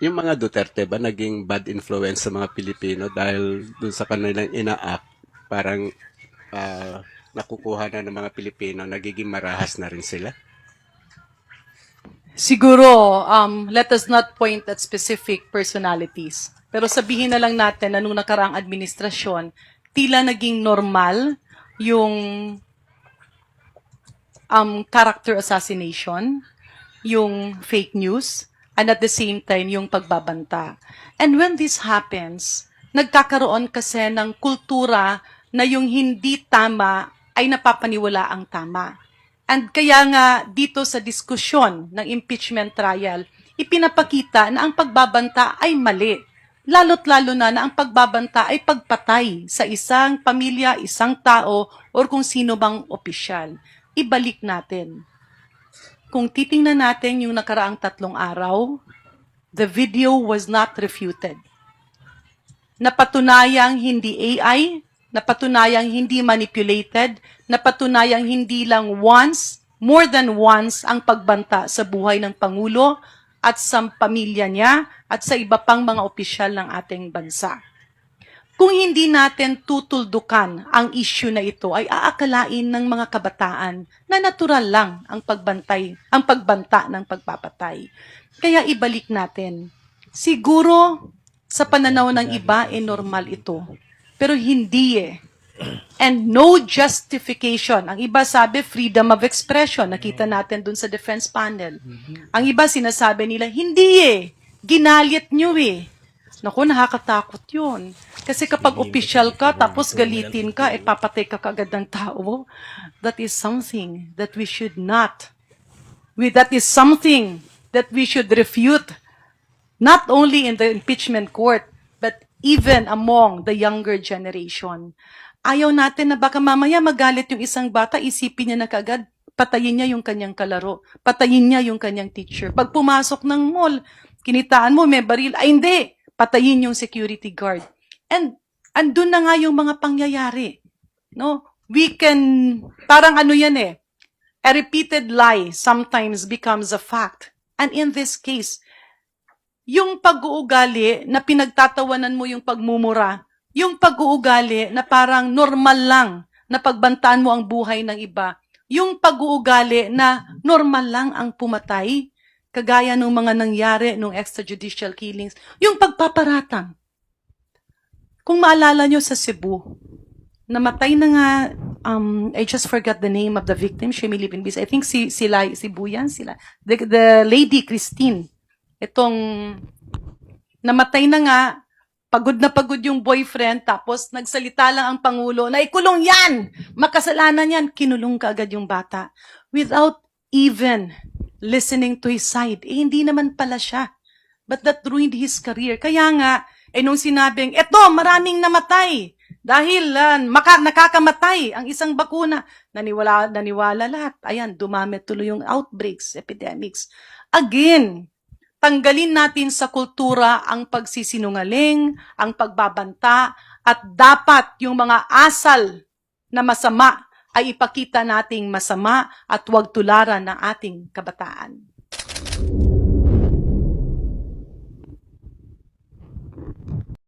Yung mga Duterte ba naging bad influence sa mga Pilipino dahil dun sa kanilang ina-act, parang nakukuha na ng mga Pilipino, nagiging marahas na rin sila? Siguro, let us not point at specific personalities. Pero sabihin na lang natin na nung nakaraang administrasyon, tila naging normal yung character assassination, yung fake news, and at the same time, yung pagbabanta. And when this happens, nagkakaroon kasi ng kultura na yung hindi tama ay napapaniwala ang tama. And kaya nga dito sa diskusyon ng impeachment trial, ipinapakita na ang pagbabanta ay mali. Lalo't lalo na ang pagbabanta ay pagpatay sa isang pamilya, isang tao, or kung sino bang opisyal. Ibalik natin. Kung titingnan natin yung nakaraang 3 araw, the video was not refuted. Napatunayang hindi AI, napatunayang hindi manipulated, napatunayang hindi lang once, more than once ang pagbanta sa buhay ng Pangulo at sa pamilya niya at sa iba pang mga opisyal ng ating bansa. Kung hindi natin tutuldukan ang issue na ito, ay aakalain ng mga kabataan na natural lang ang pagbanta ng pagpapatay. Kaya ibalik natin. Siguro, sa pananaw ng iba, normal ito. Pero hindi eh. And no justification. Ang iba sabi, freedom of expression. Nakita natin dun sa defense panel. Ang iba sinasabi nila, hindi eh. Ginalit nyo eh. Naku, nakakatakot yun. Kasi kapag official ka, tapos galitin ka, papatay ka kagad ng tao, that is something that we should not. That is something that we should refute, not only in the impeachment court, but even among the younger generation. Ayaw natin na baka mamaya magalit yung isang bata, isipin niya na kagad, patayin niya yung kanyang kalaro, patayin niya yung kanyang teacher. Pag pumasok ng mall, kinitaan mo, may baril, ay hindi, patayin yung security guard. And andun na nga yung mga pangyayari. No? We can, parang ano yan eh, a repeated lie sometimes becomes a fact. And in this case, yung pag-uugali na pinagtatawanan mo yung pagmumura, yung pag-uugali na parang normal lang na pagbantaan mo ang buhay ng iba, yung pag-uugali na normal lang ang pumatay, kagaya ng mga nangyari nung extrajudicial killings, yung pagpaparatang. Kung maalala nyo sa Cebu, namatay na nga, I just forgot the name of the victim, she may live in Bis. I think si Buyan, the lady Christine, itong namatay na nga, pagod na pagod yung boyfriend, tapos nagsalita lang ang Pangulo na ikulong yan! Makasalanan yan! Kinulong ka agad yung bata. Without even listening to his side. Hindi naman pala siya. But that ruined his career. Kaya nga, nung sinabing, eto, maraming namatay. Dahil nakakamatay ang isang bakuna. Naniwala lahat. Ayan, dumami tuloy yung outbreaks, epidemics. Again, tanggalin natin sa kultura ang pagsisinungaling, ang pagbabanta, at dapat yung mga asal na masama ay ipakita nating masama at huwag tularan ng ating kabataan.